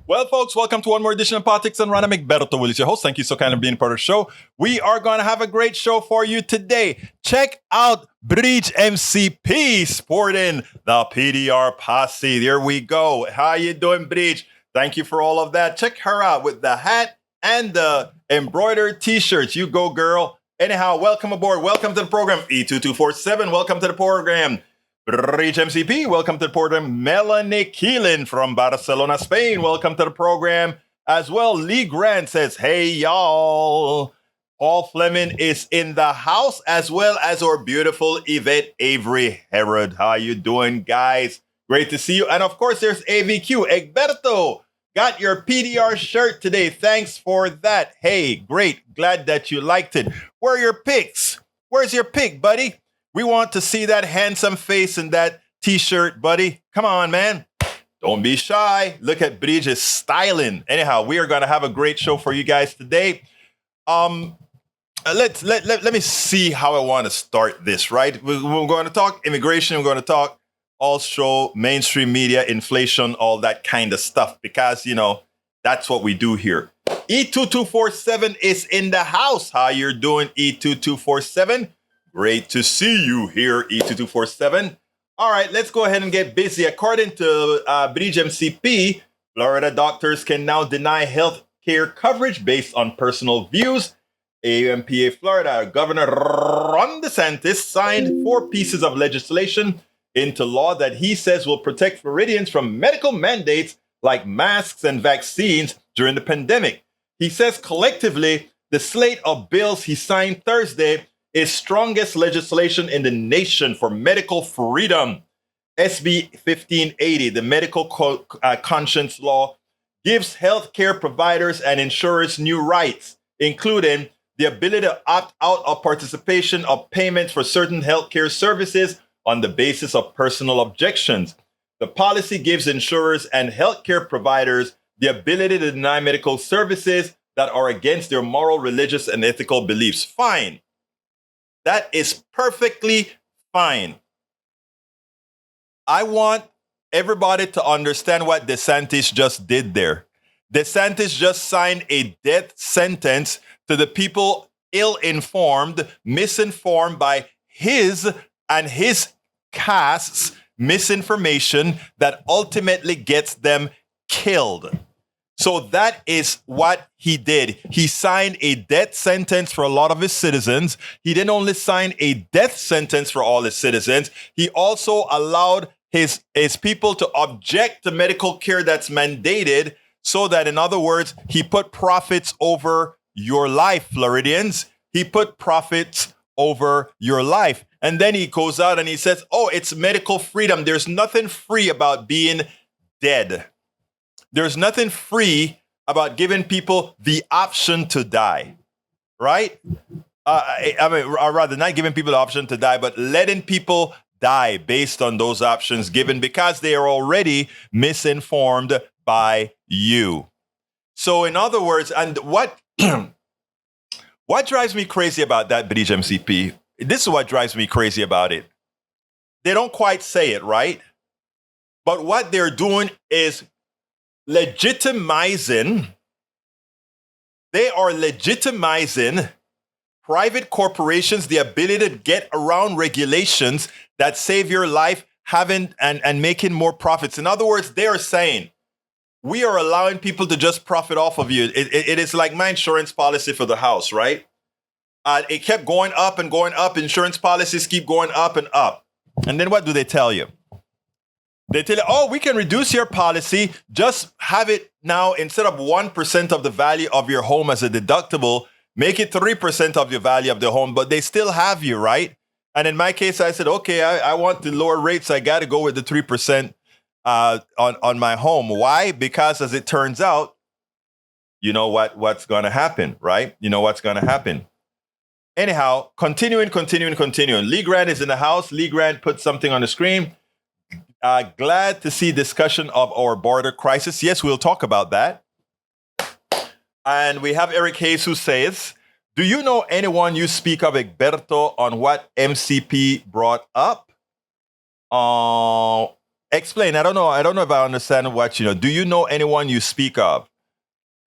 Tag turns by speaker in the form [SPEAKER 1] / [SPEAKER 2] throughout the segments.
[SPEAKER 1] Well, folks, welcome to one more edition of Politics and Random. Egberto Willis, your host. Thank you so kindly for being part of the show. We are going to have a great show for you today. Check out Bridge MCP sporting the PDR posse. There we go. How you doing, Bridge? Thank you for all of that. Check her out with the hat and the embroidered T-shirts. You go, girl. Anyhow, welcome aboard. Welcome to the program. E2247, welcome to the program. Bridge MCP, welcome to the program. Melanie Keelan from Barcelona, Spain, welcome to the program. As well, Lee Grant says, hey, y'all. Paul Fleming is in the house, as well as our beautiful Yvette Avery Herod. How you doing, guys? Great to see you. And of course, there's AVQ. Egberto, got your PDR shirt today. Thanks for that. Hey, great. Glad that you liked it. Where are your pics? Where's your pic, buddy? We want to see that handsome face in that T-shirt, buddy. Come on, man. Don't be shy. Look at Bridge's styling. Anyhow, we are going to have a great show for you guys today. Let me see how I want to start this, right? We're going to talk immigration. We're going to talk also mainstream media, inflation, all that kind of stuff, because, you know, that's what we do here. E2247 is in the house. How you're doing, E2247? Great to see you here, E2247. All right, let's go ahead and get busy. According to Bridge MCP, Florida doctors can now deny health care coverage based on personal views. AMPA Florida Governor Ron DeSantis signed 4 pieces of legislation into law that he says will protect Floridians from medical mandates like masks and vaccines during the pandemic. He says collectively, the slate of bills he signed Thursday is strongest legislation in the nation for medical freedom. SB 1580, the medical conscience law, gives healthcare providers and insurers new rights, including the ability to opt out of participation of payments for certain healthcare services on the basis of personal objections. The policy gives insurers and healthcare providers the ability to deny medical services that are against their moral, religious, and ethical beliefs. Fine. That is perfectly fine. I want everybody to understand what DeSantis just did there. DeSantis just signed a death sentence to the people ill-informed, misinformed by his and his cast's misinformation that ultimately gets them killed. So that is what he did. He signed a death sentence for a lot of his citizens. He didn't only sign a death sentence for all his citizens. He also allowed his people to object to medical care that's mandated, so that, in other words, he put profits over your life, Floridians. He put profits over your life. And then he goes out and he says, oh, it's medical freedom. There's nothing free about being dead. There's nothing free about giving people the option to die, right? Or rather, not giving people the option to die, but letting people die based on those options given because they are already misinformed by you. So, in other words, and what drives me crazy about that, Bridge MCP? This is what drives me crazy about it. They don't quite say it, right? But what they're doing is legitimizing private corporations, the ability to get around regulations that save your life, and making more profits. In other words, they are saying, we are allowing people to just profit off of you. It is like my insurance policy for the house, right? It kept going up and going up. Insurance policies keep going up and up. And then what do they tell you? They tell you, oh, we can reduce your policy. Just have it now, instead of 1% of the value of your home as a deductible, make it 3% of the value of the home. But they still have you, right? And in my case, I said, okay, I want the lower rates. I got to go with the 3% on my home. Why? Because as it turns out, you know what's going to happen, right? You know what's going to happen. Anyhow, continuing. Lee Grant is in the house. Lee Grant put something on the screen. Glad to see discussion of our border crisis. Yes, we'll talk about that. And we have Eric Hayes who says, do you know anyone you speak of, Egberto, on what MCP brought up? Explain. I don't know. I don't know if I understand what you know. Do you know anyone you speak of?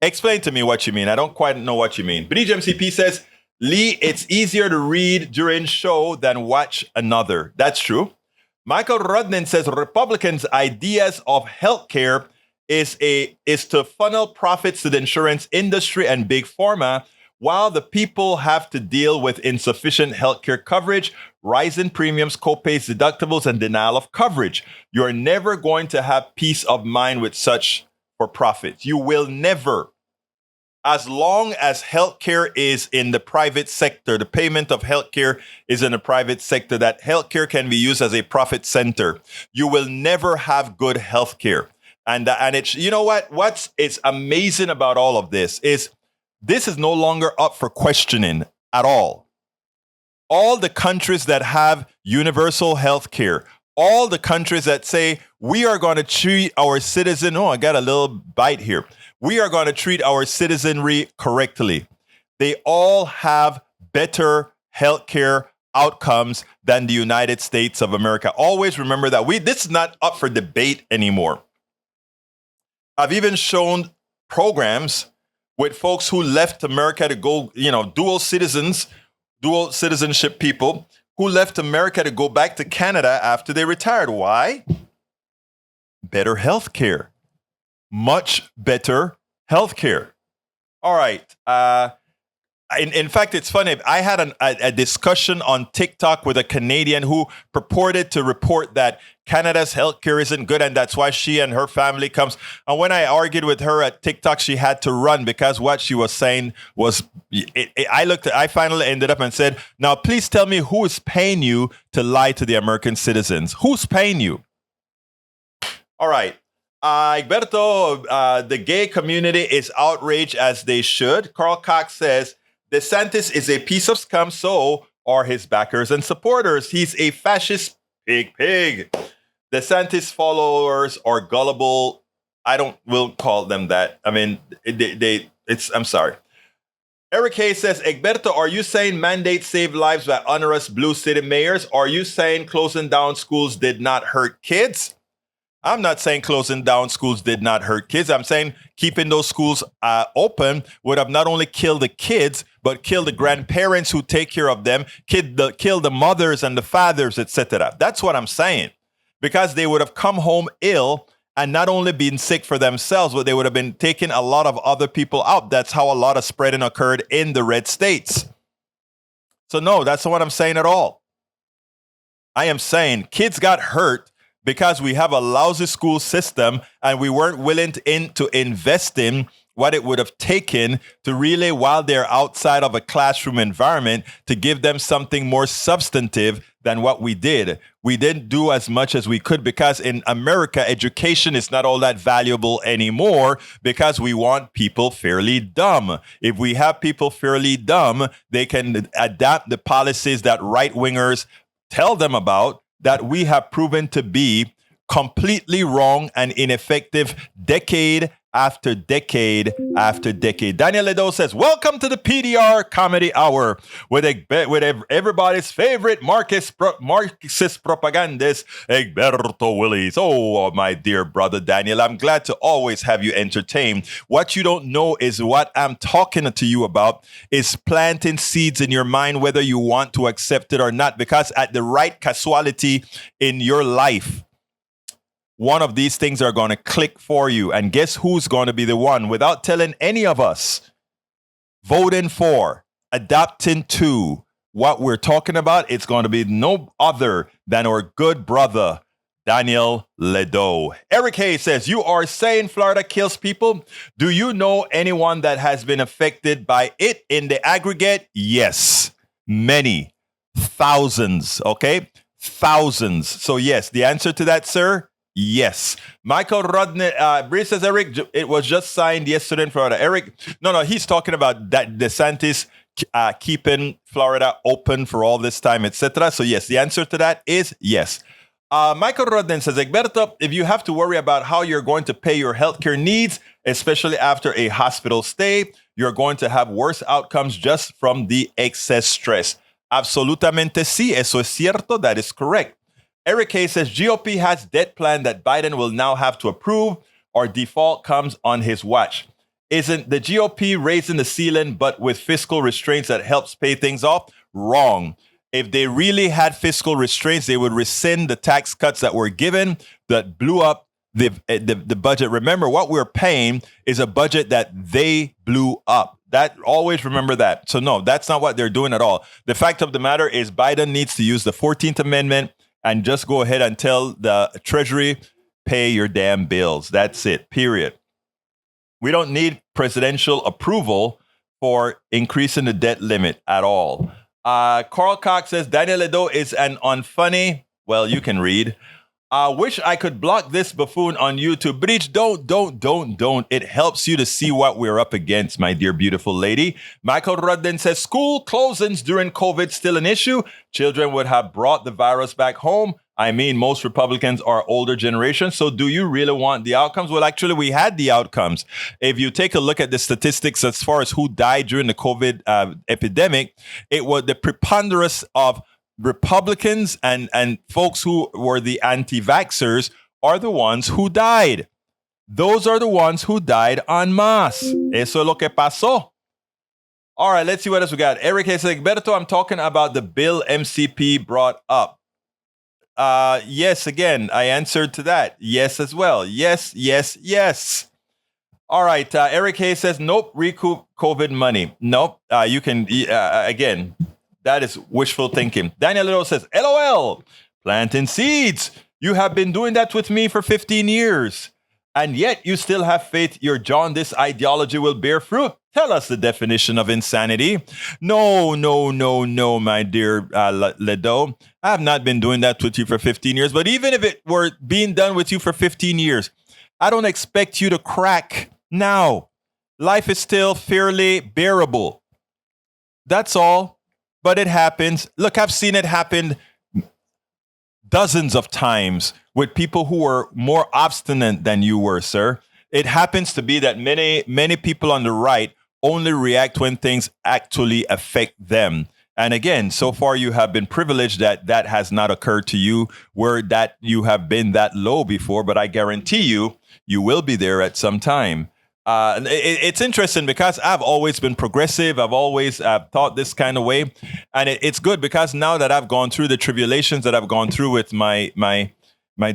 [SPEAKER 1] Explain to me what you mean. I don't quite know what you mean. But MCP says, Lee, it's easier to read during show than watch another. That's true. Michael Rudnin says Republicans' ideas of healthcare is to funnel profits to the insurance industry and big pharma, while the people have to deal with insufficient healthcare coverage, rising premiums, copays, deductibles, and denial of coverage. You're never going to have peace of mind with such for profits. You will never. As long as healthcare is in the private sector, the payment of healthcare is in the private sector, that healthcare can be used as a profit center. You will never have good healthcare. And it's, you know what's amazing about all of this is no longer up for questioning at all. All the countries that have universal health care, all the countries that say we are going to treat our citizen, I got a little bite here. We are going to treat our citizenry correctly. They all have better health care outcomes than the United States of America. Always remember that this is not up for debate anymore. I've even shown programs with folks who left America to go, dual citizenship people who left America to go back to Canada after they retired. Why? Better health care. Much better health care. All right. In fact, it's funny. I had a discussion on TikTok with a Canadian who purported to report that Canada's healthcare isn't good, and that's why she and her family comes. And when I argued with her at TikTok, she had to run because what she was saying was. I finally ended up and said, "Now, please tell me who is paying you to lie to the American citizens? Who's paying you?" All right. Egberto, the gay community is outraged as they should. Carl Cox says, DeSantis is a piece of scum, so are his backers and supporters. He's a fascist pig. DeSantis followers are gullible. We'll call them that. I mean, I'm sorry. Eric Hayes says, Egberto, are you saying mandates save lives by onerous blue city mayors? Are you saying closing down schools did not hurt kids? I'm not saying closing down schools did not hurt kids. I'm saying keeping those schools open would have not only killed the kids, but killed the grandparents who take care of them, kill the mothers and the fathers, etc. That's what I'm saying. Because they would have come home ill and not only been sick for themselves, but they would have been taking a lot of other people out. That's how a lot of spreading occurred in the red states. So no, that's not what I'm saying at all. I am saying kids got hurt because we have a lousy school system and we weren't willing to invest in what it would have taken to really, while they're outside of a classroom environment, to give them something more substantive than what we did. We didn't do as much as we could because in America, education is not all that valuable anymore because we want people fairly dumb. If we have people fairly dumb, they can adapt the policies that right-wingers tell them about, that we have proven to be completely wrong and ineffective decade after decade after decade. Daniel Ledo says, welcome to the PDR Comedy Hour with everybody's favorite Marxist propagandist, Egberto Willis. Oh, my dear brother Daniel, I'm glad to always have you entertained. What you don't know is what I'm talking to you about is planting seeds in your mind, whether you want to accept it or not, because at the right casualty in your life, one of these things are going to click for you. And guess who's going to be the one, without telling any of us, voting for, adapting to what we're talking about? It's going to be no other than our good brother, Daniel Ledo. Eric Hayes says, you are saying Florida kills people? Do you know anyone that has been affected by it in the aggregate? Yes, many, thousands, okay? Thousands. So yes, the answer to that, sir, yes. Michael Rodney, Bruce says, Eric, it was just signed yesterday in Florida. Eric, no, he's talking about that DeSantis keeping Florida open for all this time, etc. So yes, the answer to that is yes. Michael Rodden says, Egberto, if you have to worry about how you're going to pay your healthcare needs, especially after a hospital stay, you're going to have worse outcomes just from the excess stress. Absolutamente sí, eso es cierto, that is correct. Eric K says GOP has debt plan that Biden will now have to approve or default comes on his watch. Isn't the GOP raising the ceiling but with fiscal restraints that helps pay things off? Wrong. If they really had fiscal restraints, they would rescind the tax cuts that were given that blew up the budget. Remember, what we're paying is a budget that they blew up. That always remember that. So no, that's not what they're doing at all. The fact of the matter is Biden needs to use the 14th Amendment and just go ahead and tell the Treasury, pay your damn bills. That's it, period. We don't need presidential approval for increasing the debt limit at all. Carl Cox says Daniel Ledo is an unfunny. Well, you can read. Wish I could block this buffoon on YouTube. Breach, don't. It helps you to see what we're up against, my dear beautiful lady. Michael Rudden says school closings during COVID still an issue. Children would have brought the virus back home. I mean, most Republicans are older generation. So do you really want the outcomes? Well, actually, we had the outcomes. If you take a look at the statistics as far as who died during the COVID epidemic, it was the preponderance of Republicans and folks who were the anti-vaxxers are the ones who died. Those are the ones who died en masse. Eso es lo que pasó. All right, let's see what else we got. Eric says, Berto, I'm talking about the bill MCP brought up. Yes, again, I answered to that. Yes, as well. Yes. All right. Eric Hayes says, nope, recoup COVID money. Nope. You can, again, that is wishful thinking. Daniel Little says, LOL, planting seeds. You have been doing that with me for 15 years. And yet you still have faith your jaundice ideology will bear fruit. Tell us the definition of insanity. No, my dear Ledo. I have not been doing that with you for 15 years. But even if it were being done with you for 15 years, I don't expect you to crack now. Life is still fairly bearable. That's all. But it happens. Look, I've seen it happen dozens of times with people who were more obstinate than you were, sir. It happens to be that many people on the right only react when things actually affect them. And again, so far you have been privileged that has not occurred to you, where that you have been that low before, but I guarantee you will be there at some time. It's interesting because I've always been progressive. I've always thought this kind of way. And it's good because now that I've gone through the tribulations that I've gone through with my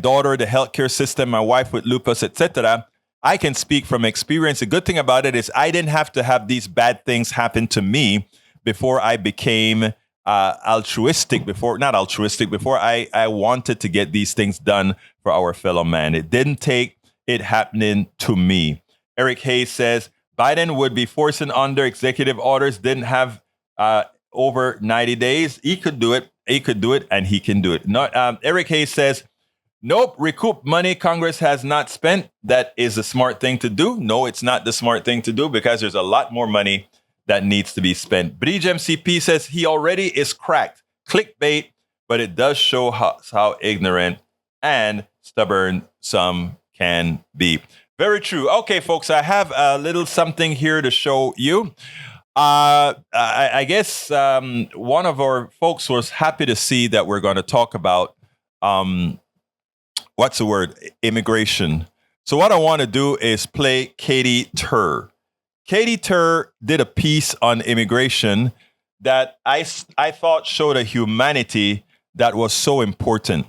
[SPEAKER 1] daughter, the healthcare system, my wife with lupus, etc., I can speak from experience. The good thing about it is I didn't have to have these bad things happen to me before I became altruistic, before I wanted to get these things done for our fellow man. It didn't take it happening to me. Eric Hayes says Biden would be forcing under executive orders, didn't have over 90 days. He could do it, and he can do it. Eric Hayes says, nope, recoup money Congress has not spent. That is the smart thing to do. No, it's not the smart thing to do because there's a lot more money that needs to be spent. Bridge MCP says he already is cracked. Clickbait, but it does show how ignorant and stubborn some can be. Very true. Okay, folks, I have a little something here to show you. I guess one of our folks was happy to see that we're going to talk about, immigration. So what I want to do is play Katy Tur. Katy Tur did a piece on immigration that I thought showed a humanity that was so important.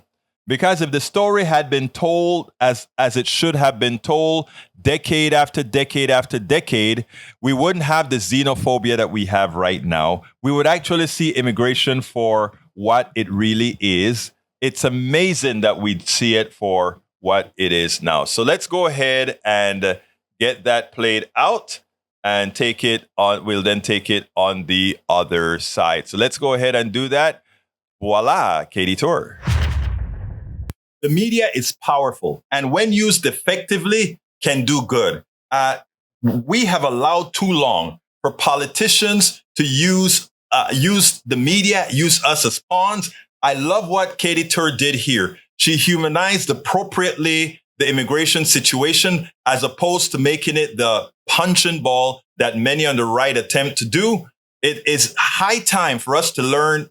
[SPEAKER 1] Because if the story had been told as it should have been told, decade after decade after decade, we wouldn't have the xenophobia that we have right now. We would actually see immigration for what it really is. It's amazing that we see it for what it is now. So let's go ahead and get that played out and take it on. We'll then take it on the other side. So let's go ahead and do that. Voila, Katy Tur. The media is powerful, and when used effectively, can do good. We have allowed too long for politicians to use the media, use us as pawns. I love what Katy Tur did here. She humanized appropriately the immigration situation as opposed to making it the punching ball that many on the right attempt to do. It is high time for us to learn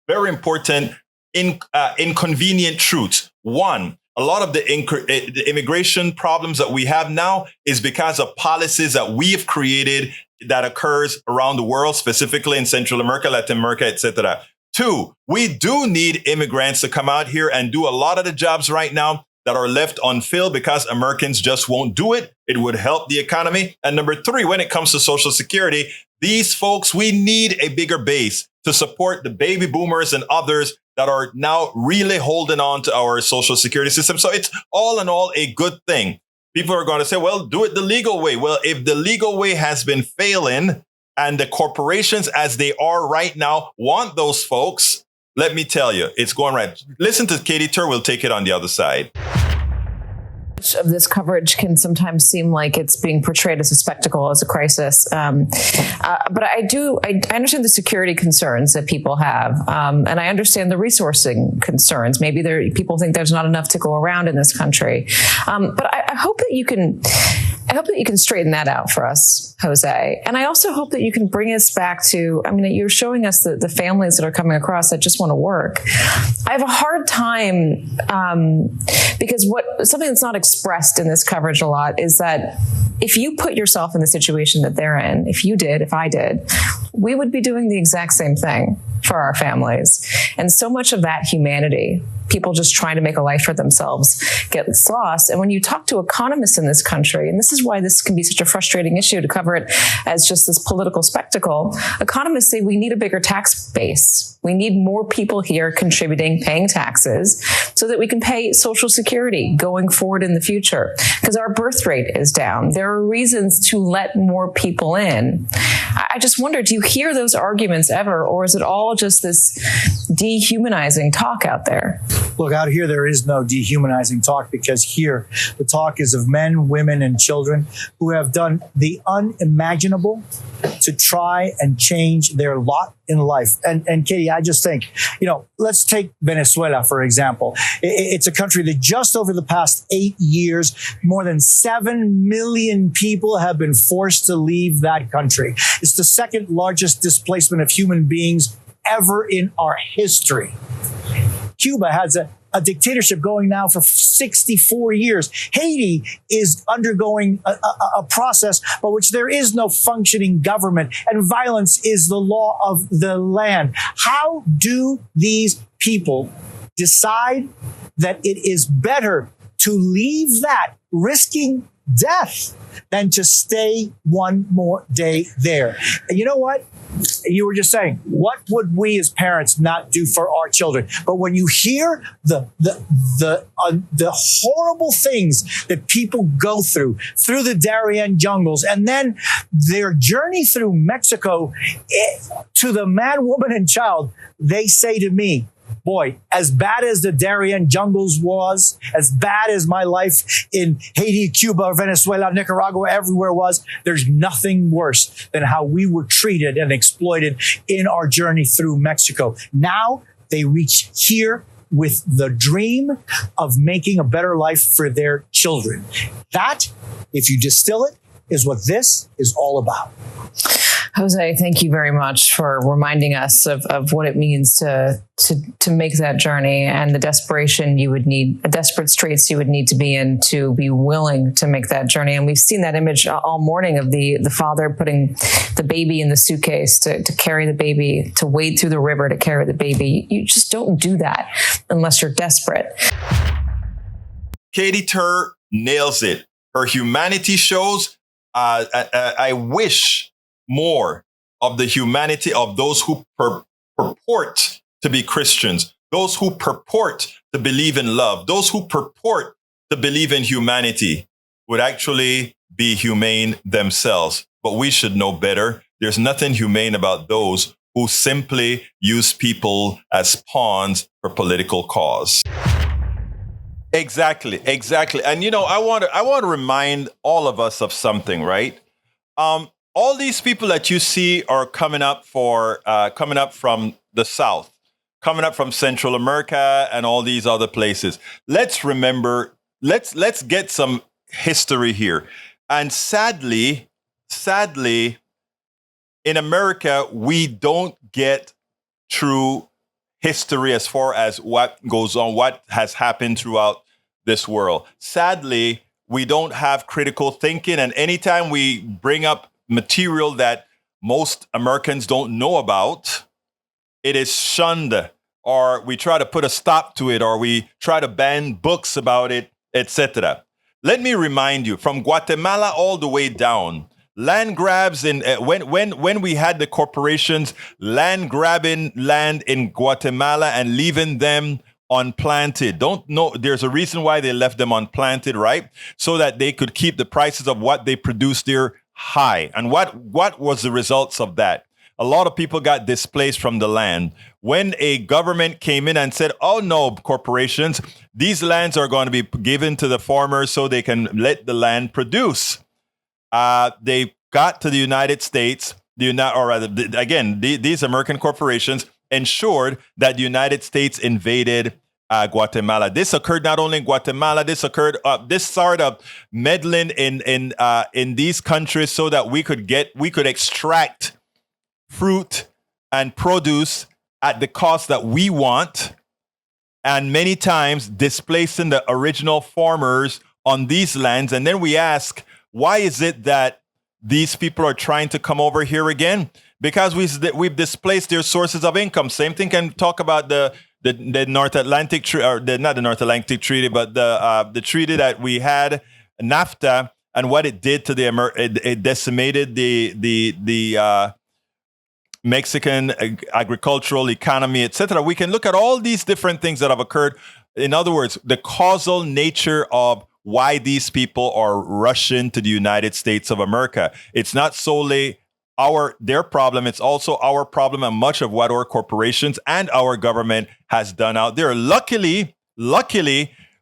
[SPEAKER 1] very important inconvenient truths. One, a lot of the immigration problems that we have now is because of policies that we have created that occurs around the world, specifically in Central America, Latin America, etc. Two, we do need immigrants to come out here and do a lot of the jobs right now that are left unfilled because Americans just won't do it. It would help the economy. And number three, when it comes to Social Security, these folks, we need a bigger base to support the baby boomers and others that are now really holding on to our Social Security system. So it's all in all a good thing. People are going to say, well, do it the legal way. Well, if the legal way has been failing and the corporations as they are right now want those folks, let me tell you, it's going right. Listen to Katy Tur. We'll take it on the other side.
[SPEAKER 2] Of this coverage can sometimes seem like it's being portrayed as a spectacle, as a crisis. But I understand the security concerns that people have. And I understand the resourcing concerns. Maybe people think there's not enough to go around in this country. But I hope that you can straighten that out for us, Jose. And I also hope that you can bring us back to, you're showing us the families that are coming across that just want to work. I have a hard time because something that's not expressed in this coverage a lot is that if you put yourself in the situation that they're in, if I did, we would be doing the exact same thing for our families. And so much of that humanity, people just trying to make a life for themselves, gets lost. And when you talk to economists in this country, and this is why this can be such a frustrating issue to cover it as just this political spectacle, economists say we need a bigger tax base. We need more people here contributing, paying taxes so that we can pay Social Security going forward in the future. Because our birth rate is down. There are reasons to let more people in. I just wonder, do you hear those arguments ever, or is it all just this dehumanizing talk out there?
[SPEAKER 3] Look, out here, there is no dehumanizing talk, because here the talk is of men, women, and children who have done the unimaginable to try and change their lot in life. And Katy, I just think, let's take Venezuela, for example. It's a country that just over the past 8 years, more than 7 million people have been forced to leave that country. It's the second largest displacement of human beings ever in our history. Cuba has a dictatorship going now for 64 years. Haiti is undergoing a process by which there is no functioning government, and violence is the law of the land. How do these people decide that it is better to leave that, risking death, than to stay one more day there? And you know what? You were just saying, what would we as parents not do for our children? But when you hear the horrible things that people go through the Darien jungles, and then their journey through Mexico, to the man, woman, and child, they say to me, boy, as bad as the Darien jungles was, as bad as my life in Haiti, Cuba, Venezuela, Nicaragua, everywhere was, there's nothing worse than how we were treated and exploited in our journey through Mexico. Now they reach here with the dream of making a better life for their children. That, if you distill it, is what this is all about.
[SPEAKER 2] Jose, thank you very much for reminding us of what it means to make that journey, and the desperation you would need, the desperate straits you would need to be in to be willing to make that journey. And we've seen that image all morning of the father putting the baby in the suitcase to carry the baby, to wade through the river to carry the baby. You just don't do that unless you're desperate.
[SPEAKER 1] Katy Tur nails it. Her humanity shows. I wish more of the humanity of those who purport to be Christians, those who purport to believe in love, those who purport to believe in humanity would actually be humane themselves. But we should know better. There's nothing humane about those who simply use people as pawns for political cause. Exactly. And, I want to remind all of us of something, right? All these people that you see are coming up from the South, coming up from Central America and all these other places. Let's remember, let's get some history here. And sadly, in America, we don't get true history as far as what goes on, what has happened throughout this world. Sadly, we don't have critical thinking. And anytime we bring up material that most Americans don't know about, it is shunned, or we try to put a stop to it, or we try to ban books about it, etc. Let me remind you, from Guatemala all the way down, land grabs in when we had the corporations land grabbing land in Guatemala and leaving them unplanted. Don't know. There's a reason why they left them unplanted, right? So that they could keep the prices of what they produced there high. And what was the results of that? A lot of people got displaced from the land. When a government came in and said, oh no, corporations, these lands are going to be given to the farmers so they can let the land produce. They got to the United States, these American corporations ensured that the United States invaded Guatemala. This occurred not only in Guatemala. This started meddling in these countries so that we could extract fruit and produce at the cost that we want, and many times displacing the original farmers on these lands. And then we ask, why is it that these people are trying to come over here again? Because we've displaced their sources of income. Same thing can talk about the North Atlantic Treaty, or not the North Atlantic Treaty, but the treaty that we had, NAFTA, and what it did to it decimated the Mexican agricultural economy, etc. We can look at all these different things that have occurred. In other words, the causal nature of why these people are rushing to the United States of America. It's not solely their problem, it's also our problem, and much of what our corporations and our government has done out there. Luckily,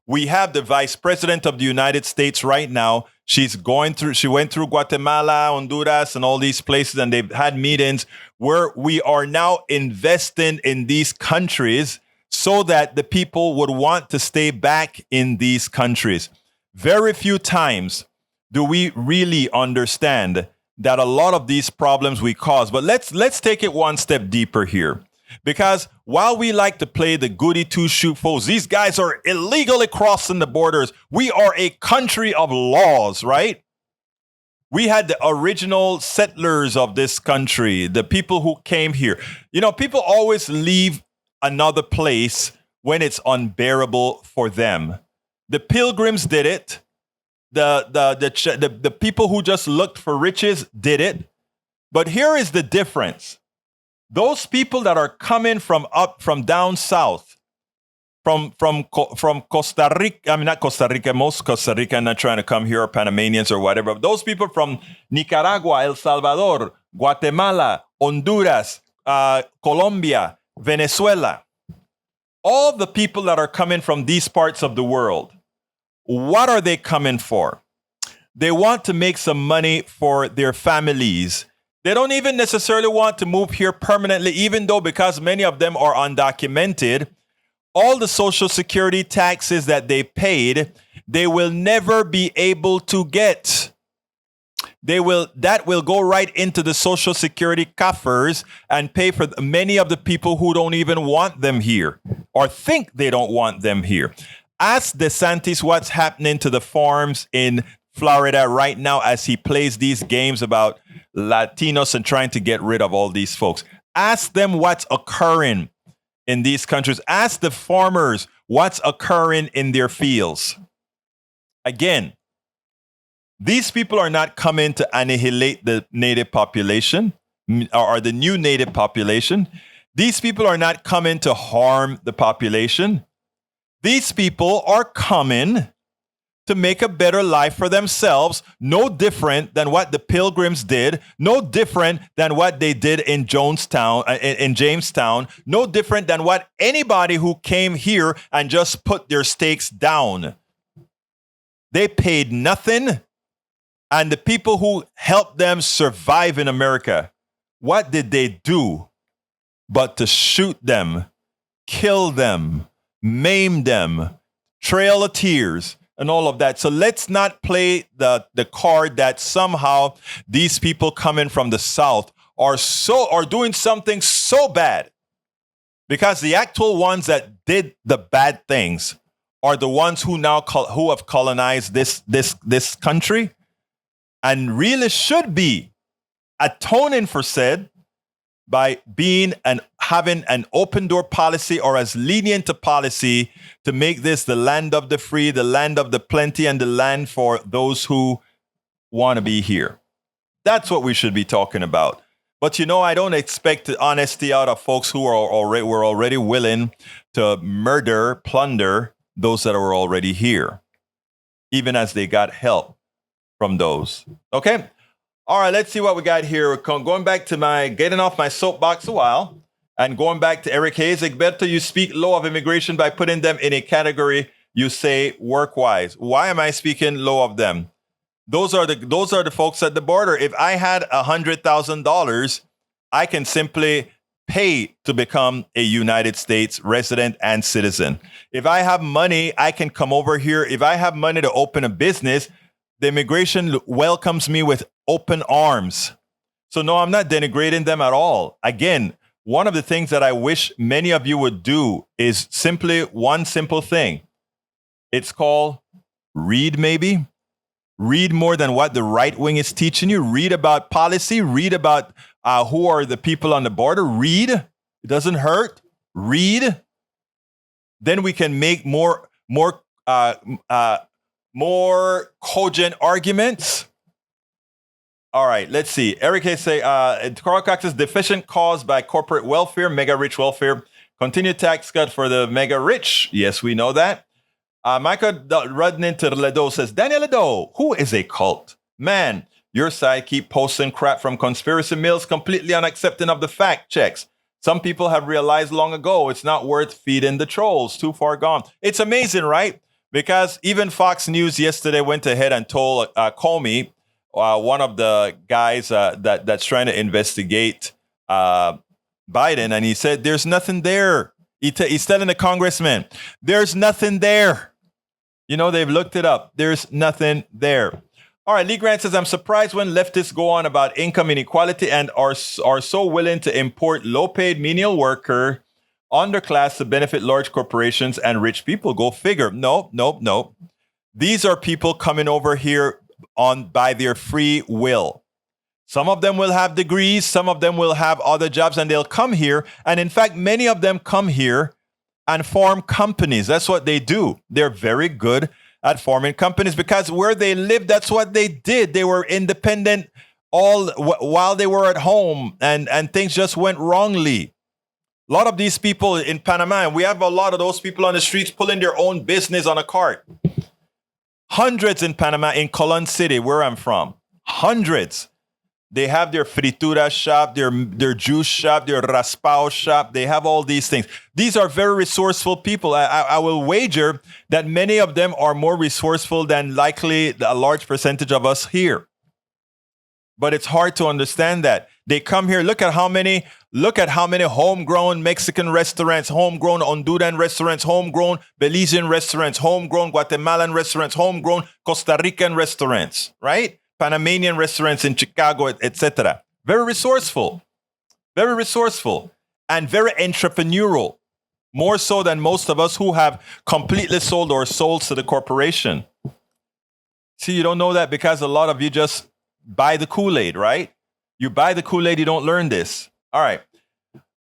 [SPEAKER 1] we have the Vice President of the United States right now. She went through Guatemala, Honduras, and all these places, and they've had meetings where we are now investing in these countries so that the people would want to stay back in these countries. Very few times do we really understand that a lot of these problems we cause. But let's take it one step deeper here. Because while we like to play the goody two-shoes, these guys are illegally crossing the borders. We are a country of laws, right? We had the original settlers of this country, the people who came here. You know, people always leave another place when it's unbearable for them. The Pilgrims did it. The people who just looked for riches did it. But here is the difference. Those people that are coming from down south, from Costa Rica, I mean, not Costa Rica, most Costa Rica are not trying to come here, or Panamanians or whatever. But those people from Nicaragua, El Salvador, Guatemala, Honduras, Colombia, Venezuela, all the people that are coming from these parts of the world, what are they coming for? They want to make some money for their families. They don't even necessarily want to move here permanently, even though, because many of them are undocumented, all the Social Security taxes that they paid, they will never be able to get. That will go right into the Social Security coffers and pay for many of the people who don't even want them here or think they don't want them here. Ask DeSantis what's happening to the farms in Florida right now as he plays these games about Latinos and trying to get rid of all these folks. Ask them what's occurring in these countries. Ask the farmers what's occurring in their fields. Again, these people are not coming to annihilate the native population or the new native population. These people are not coming to harm the population. These people are coming to make a better life for themselves, no different than what the Pilgrims did, no different than what they did in Jamestown, no different than what anybody who came here and just put their stakes down. They paid nothing, and the people who helped them survive in America, what did they do but to shoot them, kill them, maim them, trail of tears, and all of that. So let's not play the card that somehow these people coming from the South are doing something so bad. Because the actual ones that did the bad things are the ones who who have colonized this country and really should be atoning for said by being and having an open door policy or as lenient a policy to make this the land of the free, the land of the plenty, and the land for those who want to be here. That's what we should be talking about. But I don't expect honesty out of folks who are already willing to murder, plunder those that are already here, even as they got help from those. Okay. All right, let's see what we got here. Going back to getting off my soapbox a while and going back to Eric Hayes. Egberto, you speak low of immigration by putting them in a category you say work-wise. Why am I speaking low of them? Those are the folks at the border. If I had $100,000, I can simply pay to become a United States resident and citizen. If I have money, I can come over here. If I have money to open a business, the immigration welcomes me with open arms. So no, I'm not denigrating them at all. Again, one of the things that I wish many of you would do is simply one simple thing. It's called read, maybe. Read more than what the right wing is teaching you. Read about policy. Read about who are the people on the border. Read. It doesn't hurt. Read. Then we can make more cogent arguments. All right, let's see. Eric Hayes say, Carl Cox is deficient caused by corporate welfare, mega rich welfare. Continued tax cut for the mega rich. Yes, we know that. Michael Rudnin to Ledo says, Daniel Ledo, who is a cult? Man, your side keep posting crap from conspiracy mills, completely unaccepting of the fact checks. Some people have realized long ago it's not worth feeding the trolls. Too far gone. It's amazing, right? Because even Fox News yesterday went ahead and told Comey, one of the guys that's trying to investigate Biden, and he said, there's nothing there. He's telling the congressman, there's nothing there. They've looked it up. There's nothing there. All right, Lee Grant says, I'm surprised when leftists go on about income inequality and are so willing to import low-paid menial worker underclass to benefit large corporations and rich people. Go figure. No. These are people coming over here by their free will. Some of them will have degrees. Some of them will have other jobs, and they'll come here. And in fact, many of them come here and form companies. That's what they do. They're very good at forming companies because where they live, that's what they did. They were independent while they were at home, and things just went wrongly. A lot of these people in Panama, and we have a lot of those people on the streets pulling their own business on a cart. Hundreds in Panama, in Colon City, where I'm from. Hundreds. They have their fritura shop, their juice shop, their raspao shop. They have all these things. These are very resourceful people. I will wager that many of them are more resourceful than likely a large percentage of us here. But it's hard to understand that. They come here. Look at how many homegrown Mexican restaurants, homegrown Honduran restaurants, homegrown Belizean restaurants, homegrown Guatemalan restaurants, homegrown Costa Rican restaurants, right? Panamanian restaurants in Chicago, etc. Very resourceful, and very entrepreneurial, more so than most of us who have completely sold our souls to the corporation. See, you don't know that because a lot of you just buy the Kool-Aid, right? You buy the Kool-Aid, you don't learn this. All right.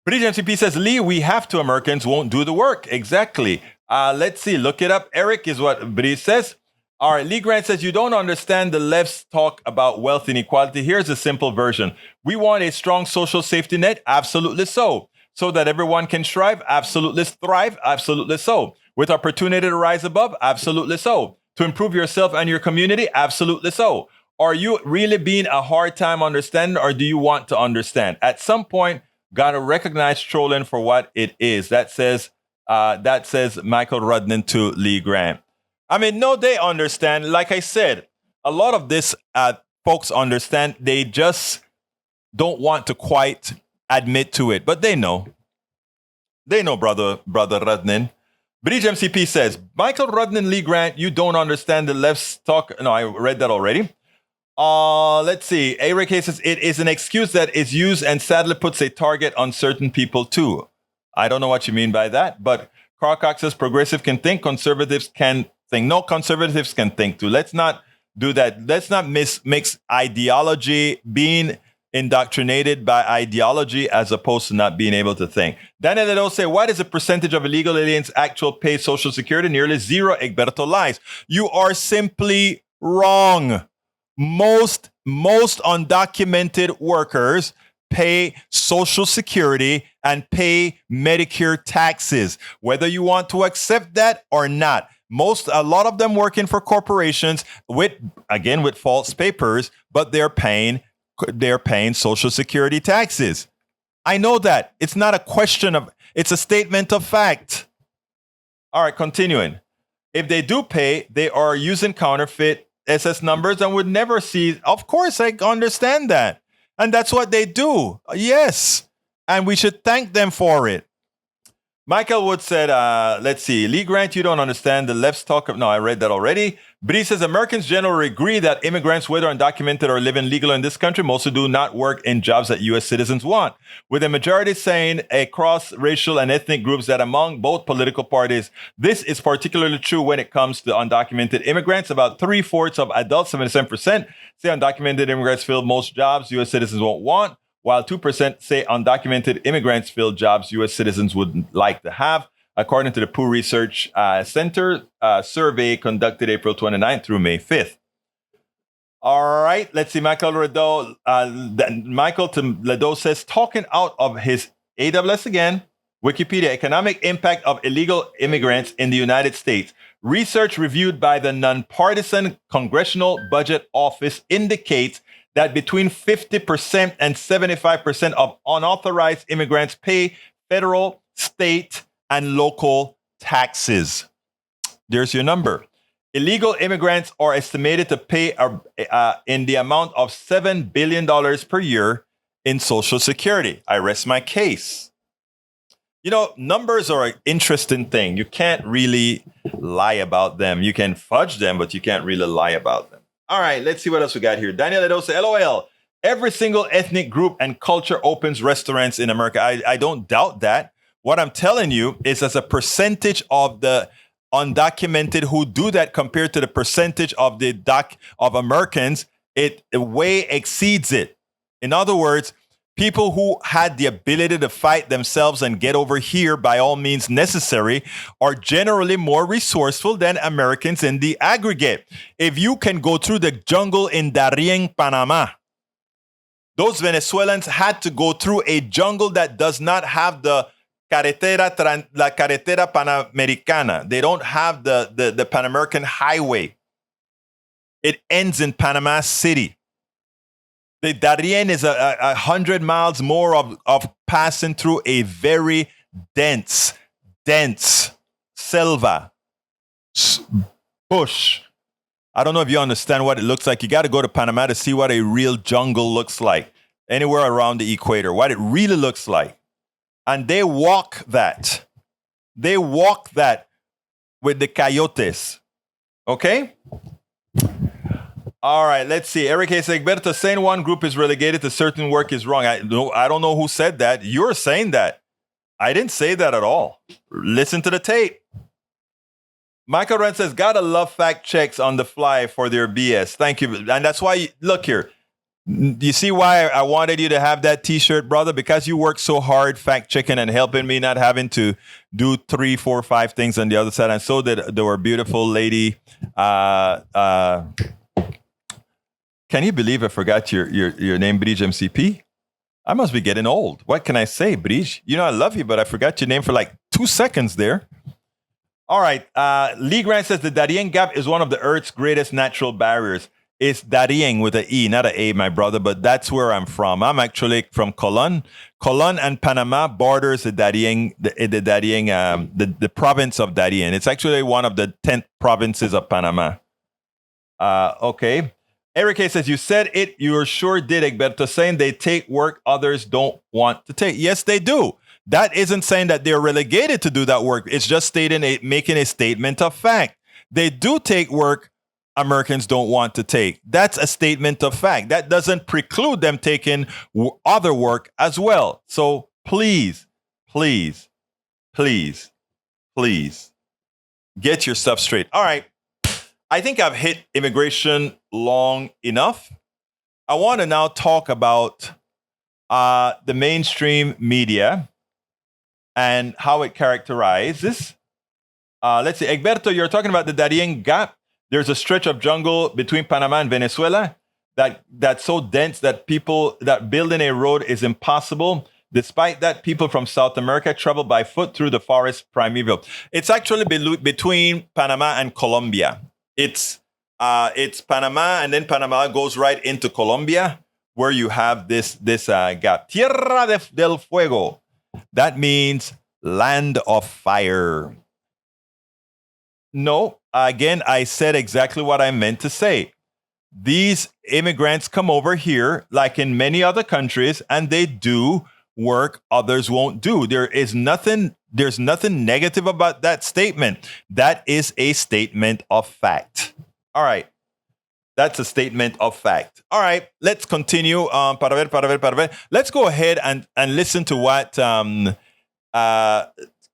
[SPEAKER 1] British MCP says, Lee, we have to. Americans won't do the work. Exactly. Let's see. Look it up. Eric is what British says. All right, Lee Grant says, you don't understand the left's talk about wealth inequality. Here's a simple version. We want a strong social safety net. Absolutely so. So that everyone can strive. Absolutely thrive. Absolutely so. With opportunity to rise above. Absolutely so. To improve yourself and your community. Absolutely so. Are you really being a hard time understanding, or do you want to understand? At some point, got to recognize trolling for what it is. That says Michael Rudnin to Lee Grant. I mean, no, they understand. Like I said, a lot of this folks understand. They just don't want to quite admit to it, but they know. They know, brother Rudnin. Bridge MCP says, Michael Rudnin, Lee Grant, you don't understand the left's talk. No, I read that already. Let's see. Eric says, it is an excuse that is used and sadly puts a target on certain people too. I don't know what you mean by that, but Carl Cox says progressive can think, conservatives can think. No, conservatives can think too. Let's not do that. Let's not mix ideology, being indoctrinated by ideology as opposed to not being able to think. Daniel Ledo say, what is the percentage of illegal aliens actual pay Social Security? Nearly zero. Egberto lies. You are simply wrong. Most undocumented workers pay Social Security and pay Medicare taxes, whether you want to accept that or not. A lot of them working for corporations with false papers, but they're paying Social Security taxes. I know that. It's not a question of, it's a statement of fact. All right, continuing. If they do pay, they are using counterfeit SS numbers and would never see. Of course, I understand that. And that's what they do. Yes. And we should thank them for it. Michael Wood said, let's see, Lee Grant, you don't understand the left's talk of, no, I read that already. But he says, Americans generally agree that immigrants, whether undocumented or living legal in this country, mostly do not work in jobs that U.S. citizens want. With a majority saying across racial and ethnic groups that among both political parties, this is particularly true when it comes to undocumented immigrants. About 3/4 of adults, 77%, say undocumented immigrants fill most jobs U.S. citizens won't want, while 2% say undocumented immigrants fill jobs U.S. citizens would like to have, according to the Pew Research Center survey conducted April 29th through May 5th. All right, let's see. Michael Ledo says, talking out of his AWS again, Wikipedia, economic impact of illegal immigrants in the United States. Research reviewed by the nonpartisan Congressional Budget Office indicates that between 50% and 75% of unauthorized immigrants pay federal, state, and local taxes. There's your number. Illegal immigrants are estimated to pay in the amount of $7 billion per year in Social Security. I rest my case. You know, numbers are an interesting thing. You can't really lie about them. You can fudge them, but you can't really lie about them. All right, let's see what else we got here. Daniel Ledo says, LOL, every single ethnic group and culture opens restaurants in America. I don't doubt that. What I'm telling you is as a percentage of the undocumented who do that compared to the percentage of of Americans, it way exceeds it. In other words, people who had the ability to fight themselves and get over here by all means necessary are generally more resourceful than Americans in the aggregate. If you can go through the jungle in Darien, Panama, those Venezuelans had to go through a jungle that does not have the la carretera panamericana. They don't have the Pan American highway. It ends in Panama City. The Darien is 100 miles more of passing through a very dense selva, bush. I don't know if you understand what it looks like. You got to go to Panama to see what a real jungle looks like, anywhere around the equator, what it really looks like. And they walk that. They walk that with the coyotes. Okay? All right, let's see. Eric A. Egberto saying one group is relegated to certain work is wrong. I don't know who said that. You're saying that. I didn't say that at all. Listen to the tape. Michael Rand says, gotta love fact checks on the fly for their BS. Thank you. And that's why, look here. You see why I wanted you to have that T-shirt, brother? Because you work so hard fact checking and helping me, not having to do 3, 4, 5 things on the other side. And so did our beautiful lady. Can you believe I forgot your name, Bridge MCP? I must be getting old. What can I say, Bridge? You know, I love you, but I forgot your name for like 2 seconds there. All right. Lee Grant says the Darien Gap is one of the Earth's greatest natural barriers. It's Darien with an E, not an A, my brother, but that's where I'm from. I'm actually from Colon. Colon and Panama borders the Darien, the province of Darien. It's actually one of the 10 provinces of Panama. Okay. Eric A. says, you said it, you sure did, Egberto, saying they take work others don't want to take. Yes, they do. That isn't saying that they're relegated to do that work. It's just making a statement of fact. They do take work Americans don't want to take. That's a statement of fact. That doesn't preclude them taking other work as well. So please, please, please get your stuff straight. All right. I think I've hit immigration long enough. I want to now talk about the mainstream media and how it characterizes. Let's see, Egberto, you're talking about the Darien Gap. There's a stretch of jungle between Panama and Venezuela that's so dense that building a road is impossible. Despite that, people from South America travel by foot through the forest primeval. It's actually between Panama and Colombia. It's Panama, and then Panama goes right into Colombia, where you have this gap. Tierra del Fuego. That means land of fire. No, again, I said exactly what I meant to say. These immigrants come over here, like in many other countries, and they do work others won't do. There's nothing negative about that statement. That is a statement of fact. All right. That's a statement of fact. All right, let's continue. Para ver. Let's go ahead and listen to what